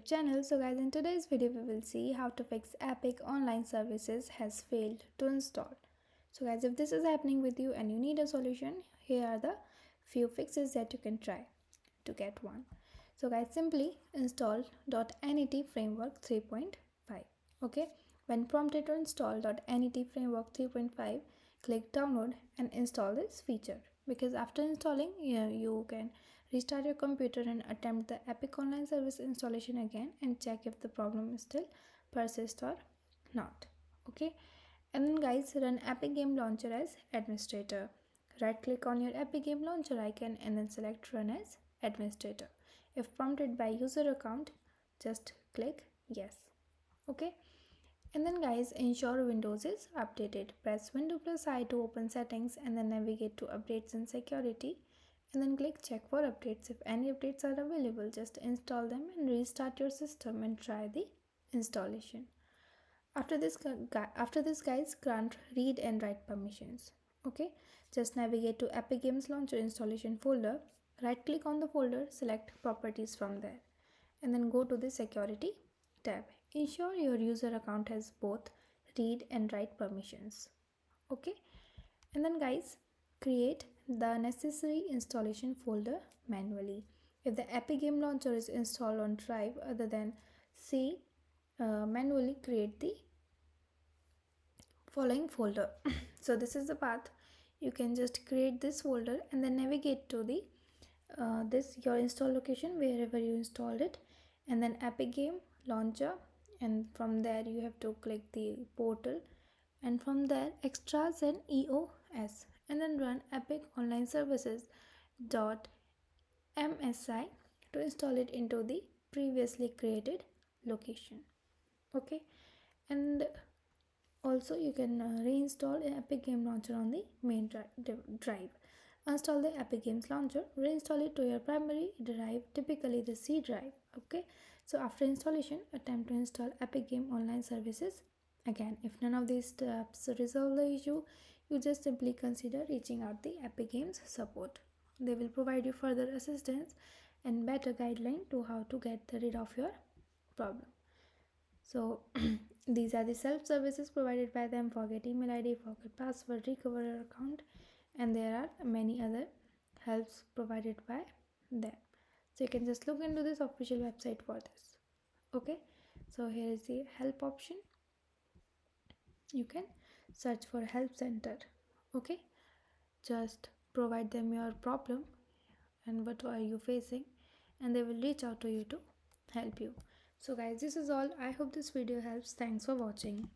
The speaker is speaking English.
Channel. So guys, in today's video we will see how to fix Epic online services has failed to install. So guys, if this is happening with you and you need a solution, here are the few fixes that you can try to get one. So guys, simply install .NET framework 3.5. okay, when prompted to install .NET framework 3.5, click download and install this feature, because after installing you can restart your computer and attempt the Epic Online Service installation again and check if the problem still persists or not. Okay, and then guys, run Epic Game Launcher as administrator. Right click on your Epic Game Launcher icon and then select run as administrator. If prompted by user account, just click yes. Okay, and then guys, ensure Windows is updated. Press Windows plus I to open settings and then navigate to updates and security, and then click check for updates. If any updates are available, just install them and restart your system and try the installation. After this guys, grant read and write permissions. Okay, just navigate to Epic Games Launcher installation folder, right click on the folder, select properties from there, and then go to the security tab. Ensure your user account has both read and write permissions. Okay, and then guys, create the necessary installation folder manually. If the Epic Game Launcher is installed on drive other than C, manually create the following folder. So this is the path. You can just create this folder and then navigate to the this your install location wherever you installed it, and then Epic Game Launcher, and from there you have to click the portal, and from there extras and EOS, and then run Epic Online Services .msi to install it into the previously created location. Okay, and also you can reinstall Epic Game Launcher on the main drive. Install the Epic Games Launcher, reinstall it to your primary drive, typically the C drive. Okay, so after installation, attempt to install Epic Game Online Services again. If none of these steps resolve the issue, you just simply consider reaching out the Epic Games support. They will provide you further assistance and better guideline to how to get rid of your problem. So these are the self services provided by them: forget email ID, forget password, recover your account, and there are many other helps provided by them. So you can just look into this official website for this. Okay, so here is the help option. You can search for help center. Okay, just provide them your problem and what are you facing, and they will reach out to you to help you. So guys, this is all. I hope this video helps. Thanks for watching.